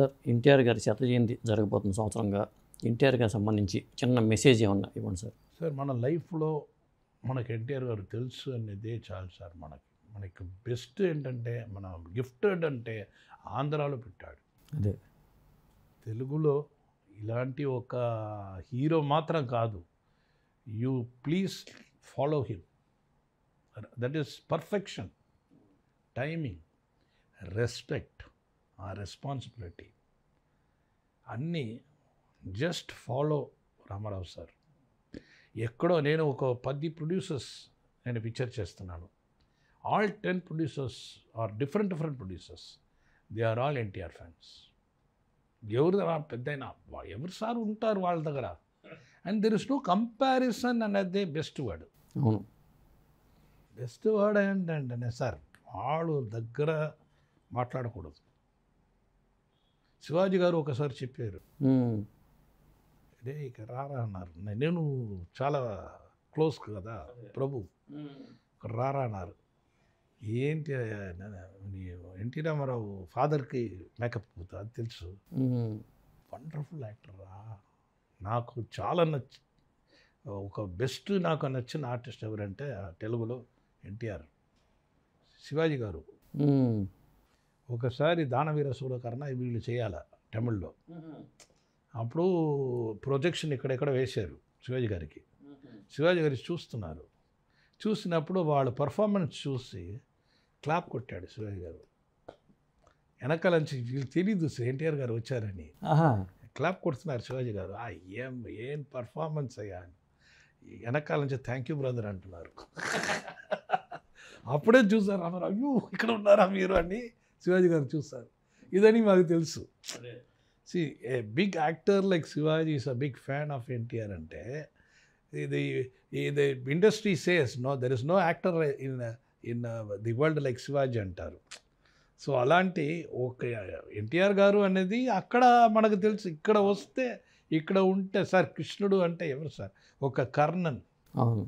Sir NTR గారి శత జయంతి జరగబోతున్న సంవత్సరంగా ఎన్టీఆర్ గారికి సంబంధించి చిన్న మెసేజ్ ఏమన్నా ఇవ్వండి సార్. సార్ మన లైఫ్లో మనకు ఎన్టీఆర్ గారు తెలుసు అనేదే చాలు సార్. మనకి బెస్ట్ ఏంటంటే మన గిఫ్టెడ్ అంటే ఆంధ్రాలో పెట్టాడు. అదే తెలుగులో ఇలాంటి ఒక హీరో మాత్రం కాదు. You please follow him. That is perfection, timing, respect, ఆ రెస్పాన్సిబిలిటీ అన్నీ జస్ట్ ఫాలో రామారావు సార్. ఎక్కడో నేను ఒక 10 ప్రొడ్యూసర్స్ నేను పిక్చర్ చేస్తున్నాను. All 10 producers are different producers. They are all NTR fans. ఎవరు పెద్దయినా ఎవరు సార్ ఉంటారు వాళ్ళ దగ్గర. And there is no comparison అనేది బెస్ట్ వర్డ్. అవును, బెస్ట్ వర్డ్ ఏంటంటే సార్ వాళ్ళు దగ్గర మాట్లాడకూడదు. శివాజీ గారు ఒకసారి చెప్పారు, అదే ఇక రారా అన్నారు. నేను చాలా క్లోజ్ కదా ప్రభు, రారా అన్నారు. ఏంటి ఎన్టీ రామారావు ఫాదర్కి మేకప్ పోతా అది తెలుసు. వండర్ఫుల్ యాక్టర్ రా. నాకు చాలా ఒక బెస్ట్ నాకు నచ్చిన ఆర్టిస్ట్ ఎవరంటే తెలుగులో ఎన్టీఆర్. శివాజీ గారు ఒకసారి దానవీర సూరకర్ణ వీళ్ళు చేయాల తమిళ్లో. అప్పుడు ప్రొజెక్షన్ ఇక్కడెక్కడ వేశారు శివాజీ గారికి. శివాజీ గారికి చూస్తున్నారు. చూసినప్పుడు వాళ్ళ పర్ఫార్మెన్స్ చూసి క్లాప్ కొట్టాడు శివాజీ గారు. వెనకాల నుంచి వీళ్ళు తెలీదు ఎన్టీఆర్ గారు వచ్చారని క్లాప్ కొడుతున్నారు శివాజీ గారు. ఏం పర్ఫార్మెన్స్ అయ్యా. వెనకాల నుంచి థ్యాంక్ యూ బ్రదర్ అంటున్నారు. అప్పుడే చూసారు అన్నారు, అయ్యో ఇక్కడ ఉన్నారా మీరు అని శివాజీ గారు చూస్తారు. ఇదని మాకు తెలుసు. See, a big actor like Shivaji is a big fan of NTR అంటే the industry says no, there is no actor in the world like Shivaji అంటారు. సో అలాంటి ఒక ఎన్టీఆర్ గారు అనేది అక్కడ మనకు తెలుసు. ఇక్కడ వస్తే ఇక్కడ ఉంటే సార్ కృష్ణుడు అంటే ఎవరు సార్? ఒక కర్ణన్. అవును,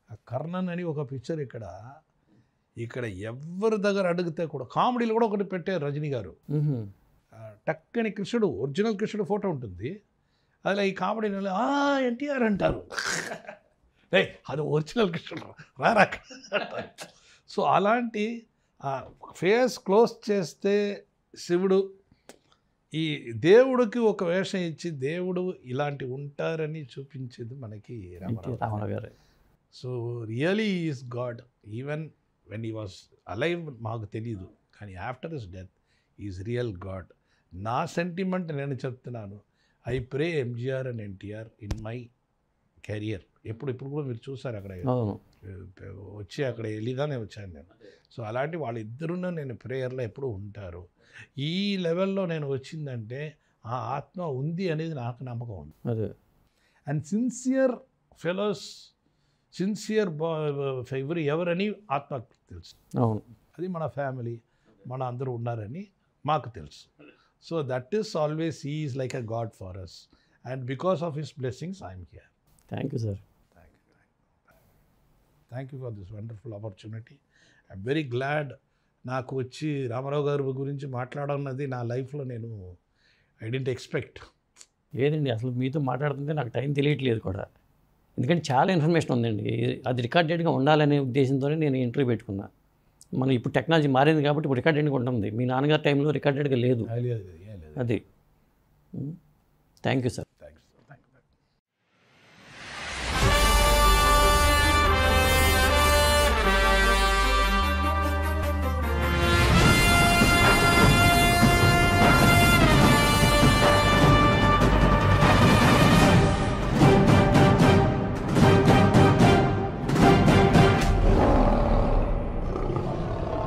ఆ కర్ణన్ అని ఒక పిక్చర్ ఇక్కడ ఎవరి దగ్గర అడిగితే కూడా కామెడీలు కూడా ఒకటి పెట్టారు రజనీ గారు. టక్కని కృష్ణుడు ఒరిజినల్ కృష్ణుడు ఫోటో ఉంటుంది. అలా ఈ కామెడీ ఎన్టీఆర్ అంటారు. అది ఒరిజినల్ కృష్ణుడు రారా. సో అలాంటి ఫేస్ క్లోజ్ చేస్తే శివుడు ఈ దేవుడికి ఒక వేషం ఇచ్చి దేవుడు ఇలాంటి ఉంటారని చూపించేది మనకి రామారావు గారు. So really is God. Even when he was alive మాకు తెలియదు, కానీ after his death is real God. నా సెంటిమెంట్ నేను చెప్తున్నాను. I pray MGR and NTR in my career. ఇప్పుడు కూడా మీరు చూసారు అక్కడ వచ్చి అక్కడ వెళ్ళిదానే వచ్చాను నేను. సో అలాంటి వాళ్ళిద్దరున్న నేను ప్రేయర్లో ఎప్పుడు ఉంటారు. ఈ లెవెల్లో నేను వచ్చిందంటే ఆ ఆత్మ ఉంది అనేది నాకు నమ్మకం ఉంది. అండ్ సిన్సియర్ ఫెలోస్, సిన్సియర్ ఎవరని ఆత్మ తెలుసు. అది మన ఫ్యామిలీ, మన అందరూ ఉన్నారని మాకు తెలుసు. So that is always, he is like a God for us. And because of his blessings, I am here. Thank you, sir. Thank you for this wonderful opportunity. I'm very glad నాకు వచ్చి రామారావు గారి గురించి మాట్లాడన్నది నా లైఫ్లో నేను I didn't expect. లేదండి, అసలు మీతో మాట్లాడుతుంటే నాకు టైం తెలియట్లేదు కూడా. ఎందుకంటే చాలా ఇన్ఫర్మేషన్ ఉందండి. అది రికార్డెడ్గా ఉండాలనే ఉద్దేశంతోనే నేను ఇంటర్వ్యూ పెట్టుకున్నా. మనం ఇప్పుడు టెక్నాలజీ మారింది కాబట్టి ఇప్పుడు రికార్డెడ్గా ఉంటుంది. మీ నాన్నగారి టైంలో రికార్డెడ్గా లేదు. అది. Thank you sir.